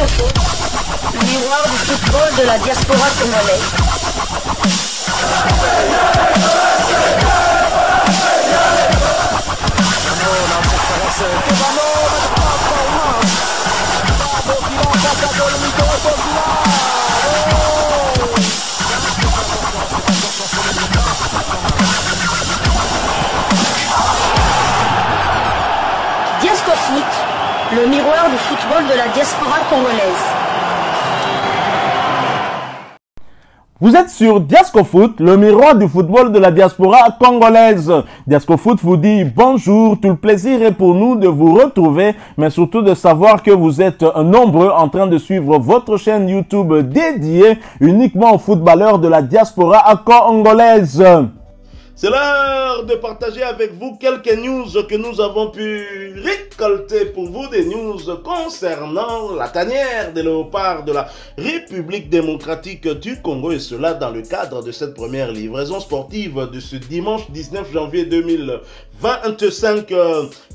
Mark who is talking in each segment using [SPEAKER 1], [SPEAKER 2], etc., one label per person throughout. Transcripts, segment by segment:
[SPEAKER 1] Foot, le miroir du football de la diaspora congolaise. Diasco Foot, le miroir du football de la diaspora congolaise.
[SPEAKER 2] Vous êtes sur Diasco Foot, le miroir du football de la diaspora congolaise. Diasco Foot vous dit bonjour, tout le plaisir est pour nous de vous retrouver, mais surtout de savoir que vous êtes nombreux en train de suivre votre chaîne YouTube dédiée uniquement aux footballeurs de la diaspora congolaise.
[SPEAKER 3] C'est l'heure de partager avec vous quelques news que nous avons pu récolter pour vous, des news concernant la tanière des léopards de la République démocratique du Congo, et cela dans le cadre de cette première livraison sportive de ce dimanche 19 janvier 2025.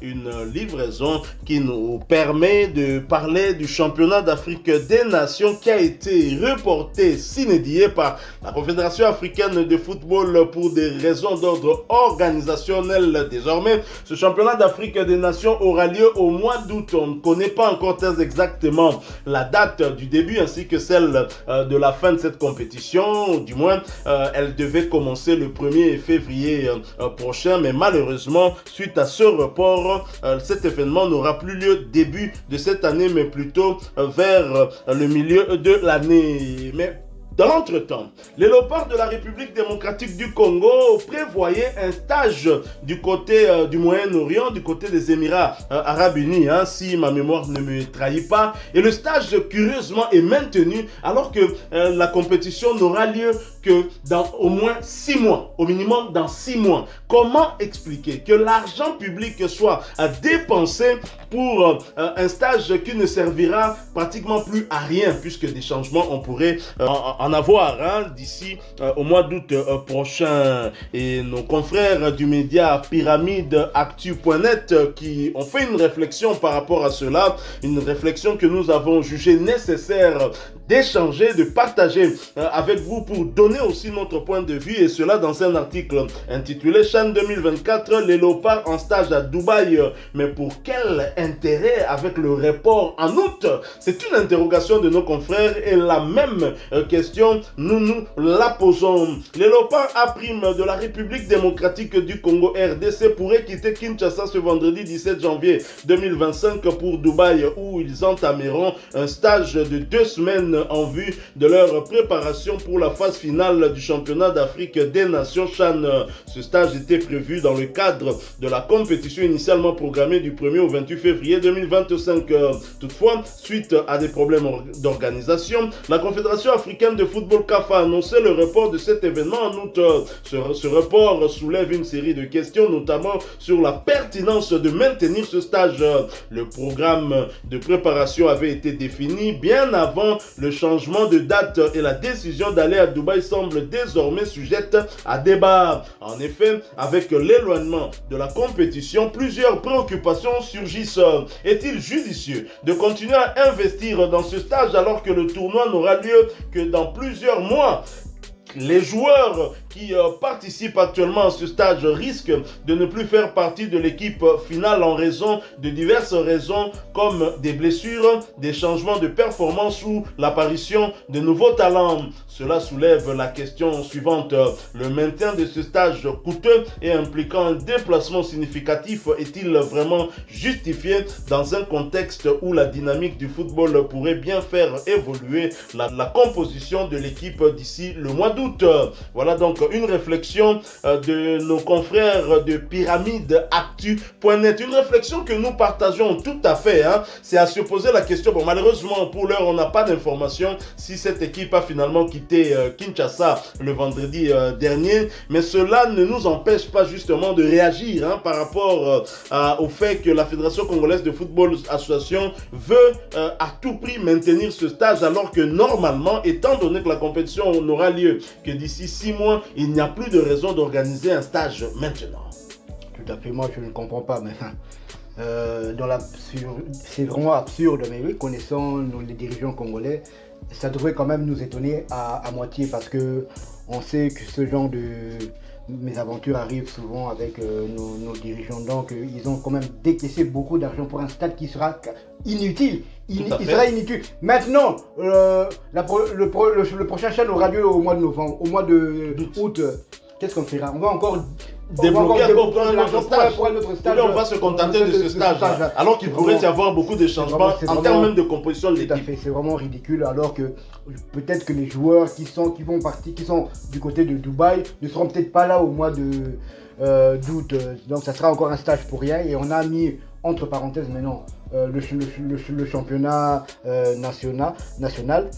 [SPEAKER 3] Une livraison qui nous permet de parler du championnat d'Afrique des Nations qui a été reporté sine die par la Confédération africaine de football pour des raisons d'ordre organisationnel. Désormais, ce championnat d'Afrique des Nations aura lieu au mois d'août. On ne connaît pas encore très exactement la date du début ainsi que celle de la fin de cette compétition. Du moins, elle devait commencer le 1er février prochain, mais malheureusement, suite à ce report, cet événement n'aura plus lieu début de cette année, mais plutôt vers le milieu de l'année. Mais dans l'entretemps, les léopards de la République démocratique du Congo prévoyaient un stage du côté du Moyen-Orient, du côté des Émirats Arabes Unis, hein, si ma mémoire ne me trahit pas. Et le stage, curieusement, est maintenu alors que la compétition n'aura lieu que dans au moins 6 mois, au minimum dans 6 mois. Comment expliquer que l'argent public soit dépensé pour un stage qui ne servira pratiquement plus à rien, puisque des changements on pourrait en avoir hein, d'ici au mois d'août prochain. Et nos confrères du média Pyramide Actu.net qui ont fait une réflexion par rapport à cela, une réflexion que nous avons jugé nécessaire d'échanger, de partager avec vous pour donner aussi notre point de vue, et cela dans un article intitulé CHAN 2024, les léopards en stage à Dubaï, mais pour quel intérêt avec le report en août? C'est une interrogation de nos confrères et la même question, nous la posons. Les léopards A' de la République démocratique du Congo RDC pourraient quitter Kinshasa ce vendredi 17 janvier 2025 pour Dubaï, où ils entameront un stage de 2 semaines en vue de leur préparation pour la phase finale du championnat d'Afrique des Nations CHAN. Ce stage était prévu dans le cadre de la compétition initialement programmée du 1er au 28 février 2025. Toutefois, suite à des problèmes d'organisation, la Confédération africaine de football CAF a annoncé le report de cet événement en août. Ce report soulève une série de questions, notamment sur la pertinence de maintenir ce stage. Le programme de préparation avait été défini bien avant le changement de date et la décision d'aller à Dubaï semble désormais sujette à débat. En effet, avec l'éloignement de la compétition, plusieurs préoccupations surgissent. Est-il judicieux de continuer à investir dans ce stage alors que le tournoi n'aura lieu que dans plusieurs mois? Les joueurs qui participent actuellement à ce stage risquent de ne plus faire partie de l'équipe finale en raison de diverses raisons comme des blessures, des changements de performance ou l'apparition de nouveaux talents. Cela soulève la question suivante. Le maintien de ce stage coûteux et impliquant un déplacement significatif est-il vraiment justifié dans un contexte où la dynamique du football pourrait bien faire évoluer la composition de l'équipe d'ici le mois d'août? Voilà donc une réflexion de nos confrères de Pyramide Actu.net. Une réflexion que nous partageons tout à fait. Hein. C'est à se poser la question. Bon, malheureusement, pour l'heure, on n'a pas d'information si cette équipe a finalement quitté Kinshasa le vendredi dernier. Mais cela ne nous empêche pas justement de réagir hein, par rapport au fait que la Fédération congolaise de football association veut à tout prix maintenir ce stage alors que normalement, étant donné que la compétition n'aura lieu que d'ici 6 mois, il n'y a plus de raison d'organiser un stage maintenant.
[SPEAKER 4] Tout à fait, moi je ne comprends pas, mais c'est vraiment absurde, mais oui, connaissant les dirigeants congolais, ça devrait quand même nous étonner à moitié parce que on sait que ce genre de mésaventures arrivent souvent avec nos dirigeants. Donc ils ont quand même décaissé beaucoup d'argent pour un stade qui sera inutile. Il sera inutile. Maintenant, le prochain CHAN aura lieu au mois de novembre, au mois de août. Qu'est-ce qu'on fera? On va encore
[SPEAKER 3] débloquer pour un autre stage.
[SPEAKER 4] stage.
[SPEAKER 3] On va se contenter de ce stage, alors qu'il pourrait y avoir beaucoup de changements en termes même de composition de l'équipe.
[SPEAKER 4] Tout à fait, c'est vraiment ridicule, alors que peut-être que les joueurs qui sont du côté de Dubaï ne seront peut-être pas là au mois d'août. Donc ça sera encore un stage pour rien, et on a mis entre parenthèses maintenant le championnat national.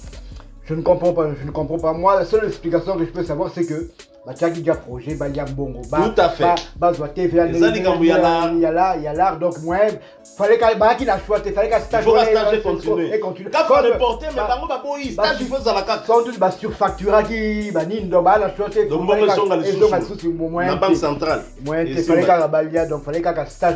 [SPEAKER 4] Je ne comprends pas. Moi, la seule explication que je peux savoir, c'est que Batiaki déjà projet, Baliam Bongo.
[SPEAKER 3] Tout à fait.
[SPEAKER 4] Il y a l'art, donc moi, fallait qu'il a choisi, fallait qu'un stage
[SPEAKER 3] continue. Quand on est porté, mais par contre, il stage il faut à la carte.
[SPEAKER 4] Sans doute, surfactura qui banine, donc la choisi.
[SPEAKER 3] Donc, moi, la banque centrale.
[SPEAKER 4] Il fallait qu'un balia, donc fallait qu'un stage,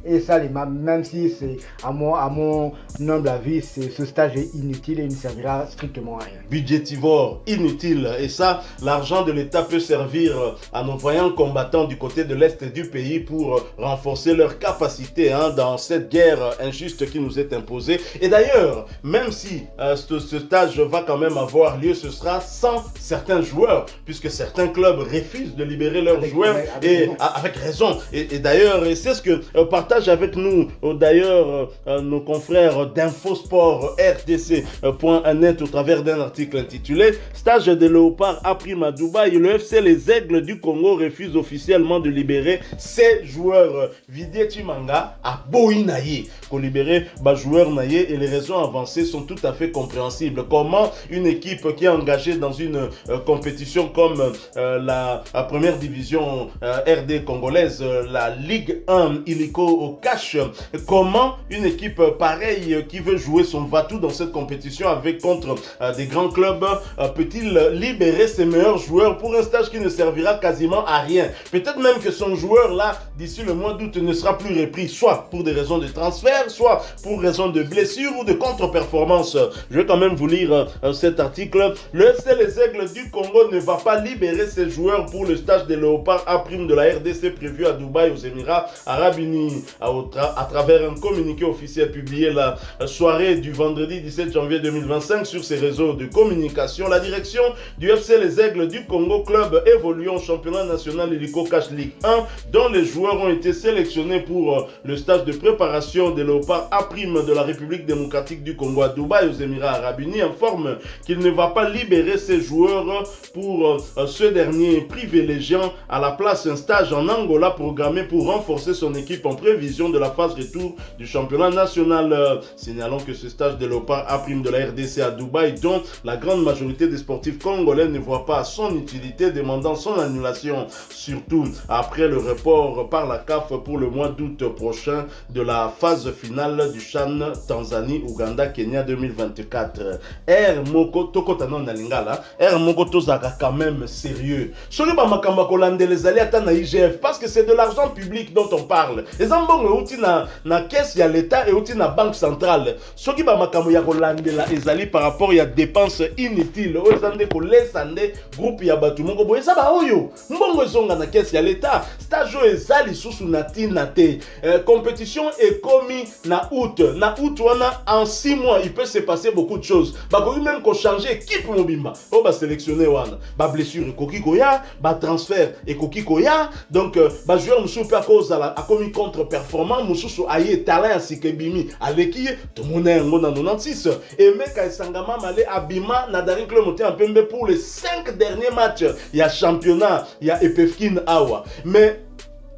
[SPEAKER 4] et ça, même si c'est à mon humble avis, ce stage est inutile et il ne servira strictement à rien.
[SPEAKER 3] Budgétivore, inutile, et ça, l'argent de l'État peut servir à nos voyants combattants du côté de l'Est du pays pour renforcer leur capacité dans cette guerre injuste qui nous est imposée. Et d'ailleurs, même si ce stage va quand même avoir lieu, ce sera sans certains joueurs, puisque certains clubs refusent de libérer leurs joueurs, avec raison. Et d'ailleurs, c'est ce que partagent avec nous d'ailleurs nos confrères d'Infosport RDC.net au travers d'un article intitulé « Stage de léopard à prime à Dubaï, le FC les Aigles du Congo refusent officiellement de libérer ses joueurs. » Vidier Chimanga a Boïnaye pour libérer joueurs naïe, et les raisons avancées sont tout à fait compréhensibles. Comment une équipe qui est engagée dans une compétition comme la première division RD congolaise, la Ligue 1 illico au cash, comment une équipe pareille qui veut jouer son va-tout dans cette compétition contre des grands clubs peut-il libérer ses meilleurs joueurs pour un stage qui ne servira quasiment à rien? Peut-être même que son joueur là, d'ici le mois d'août, ne sera plus repris, soit pour des raisons de transfert, soit pour raison de blessure ou de contre-performance. Je vais quand même vous lire cet article. Le FC Les Aigles du Congo ne va pas libérer ses joueurs pour le stage des léopards à prime de la RDC prévu à Dubaï aux Émirats Arabes Unis. À travers un communiqué officiel publié la soirée du vendredi 17 janvier 2025 sur ses réseaux de communication, la direction du FC Les Aigles du Congo, club évoluant au championnat national Illico Cash Ligue 1, dont les joueurs ont été sélectionnés pour le stage de préparation des léopards à prime de la République démocratique du Congo à Dubaï aux Émirats Arabes Unis, informe qu'il ne va pas libérer ses joueurs pour ce dernier, privilégiant à la place un stage en Angola programmé pour renforcer son équipe en prévision de la phase retour du championnat national. Signalons que ce stage de léopards à prime de la RDC à Dubaï, dont la grande majorité des sportifs congolais ne voit pas son utilité, demandant son annulation, surtout après le report par la CAF pour le mois d'août prochain de la phase finale du CHAN Tanzanie, Ouganda, Kenya 2024. Moko Tokotano Nalingala, Moko Tozaka quand même sérieux. Soliba Makamba Kolande les alliés à IGF, parce que c'est de l'argent public dont on parle. Les ambons outi na caisse ya l'État et outi na banque centrale. Soliba Makamba ya Kolande la ezali par rapport ya dépenses inutiles. Ozande ko lesande groupe ya batu moko boye ça ba oyo. Mbongo zonga na caisse ya l'État. Stage ezali susu na tina te. Compétition est commis na août. Na août wana en 6 mois il peut se passer beaucoup de choses. Ba ko même ko changer équipe mobimba. O ba sélectionner wana. Ba blessure ekoki koya, ba transfert ekoki koya. Donc ba joueur musu pe à cause à commis contre-performant mususu aye talent ya sikebimi aleki to mona ngo na 96 et meka esangama male abima na darin club moté en pembe pour les 5 derniers matchs. Il y a championnat, il y a Epefkin Awa. Mais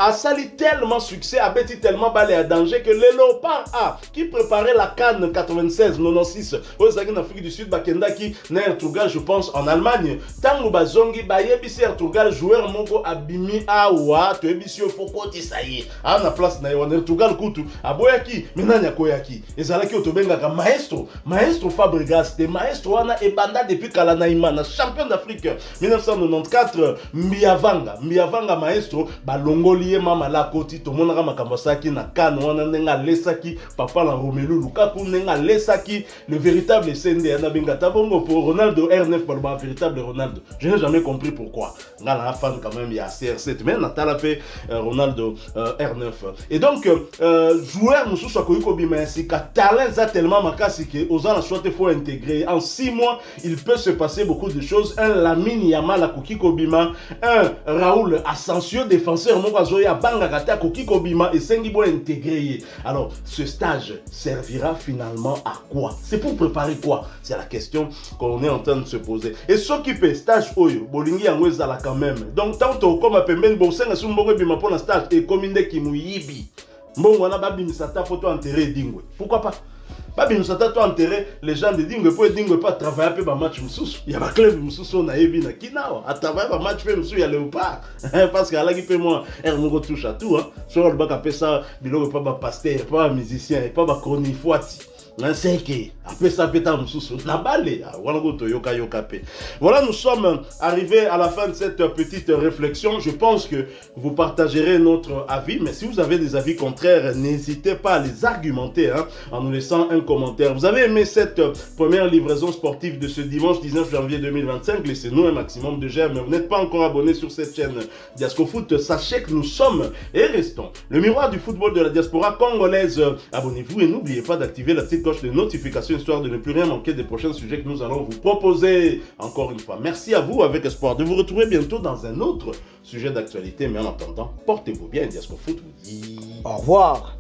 [SPEAKER 3] a sali tellement succès, a bêti tellement balé à danger que les Léopards A, qui préparait la Cannes 96-96 aux Afrique du Sud, Bakenda qui n'a Ertugal, je pense, en Allemagne. Tango Bazongi, Bayebisi Ertugal, joueur Mongo Abimi Awa, Tuebisio Foko Tisaye. A na place na Yohan Ertugal Kutu, Aboyaki, Menanya Koyaki. Et Zalaki Otobenga, maestro Fabregas, des maestro Wana et Banda depuis Kalanaïmana, champion d'Afrique 1994, Miavanga maestro, Balongoli. ye mama la koti to monaka makambasaki na kano wana nenga lesaki papa la Romelu Lukaku nenga lesaki le véritable SND na bingata bongo pour Ronaldo R9 par le véritable Ronaldo. Je n'ai jamais compris pourquoi. Ngala fan quand même il y a CR7 mais natala pe Ronaldo R9. Et donc joueur mususu akoyiko bima sika talent za tellement makasi que ozana soit il faut intégrer en 6 mois il peut se passer beaucoup de choses. Un Lamine Yamal akoki kobima, un Raoul Asensio défenseur moko azoya banga kata akoki kobima et sengi bo intégrer. Alors ce stage servira finalement à quoi? C'est pour préparer quoi? C'est la question qu'on est en train de se poser. Et ceux qui paient stage oyo bolingi yango ezala quand même. Donc tant to comme pembeni bo senga sou mboko bima pour la stage et kominde ki muyibi. Mbongo wana babimisa ta photo enterré dingwe. Pourquoi pas? Babimisa ta to enterré les gens de dingwe pour dingwe pas travailler pe ba match mususu. Ya ba club mususu na yebi na kinawa. A travailler ba match pe mususu ya Léopard. Parce que ala ki pe moi moko touche à tout hein. Sur le bac après ça biloko pas ba pasteur, pas musicien, pas ba chronifoati. Voilà, nous sommes arrivés à la fin de cette petite réflexion. Je pense que vous partagerez notre avis, mais si vous avez des avis contraires, n'hésitez pas à les argumenter hein, en nous laissant un commentaire. Vous avez aimé cette première livraison sportive de ce dimanche 19 janvier 2025? Laissez-nous un maximum de j'aime. Vous n'êtes pas encore abonné sur cette chaîne Diasco Foot, sachez que nous sommes et restons le miroir du football de la diaspora congolaise. Abonnez-vous et n'oubliez pas d'activer la petite cloche de notification histoire de ne plus rien manquer des prochains sujets que nous allons vous proposer. Encore une fois, merci à vous avec espoir de vous retrouver bientôt dans un autre sujet d'actualité. Mais en attendant, portez-vous bien. Diasco Foot vous dit
[SPEAKER 4] au revoir.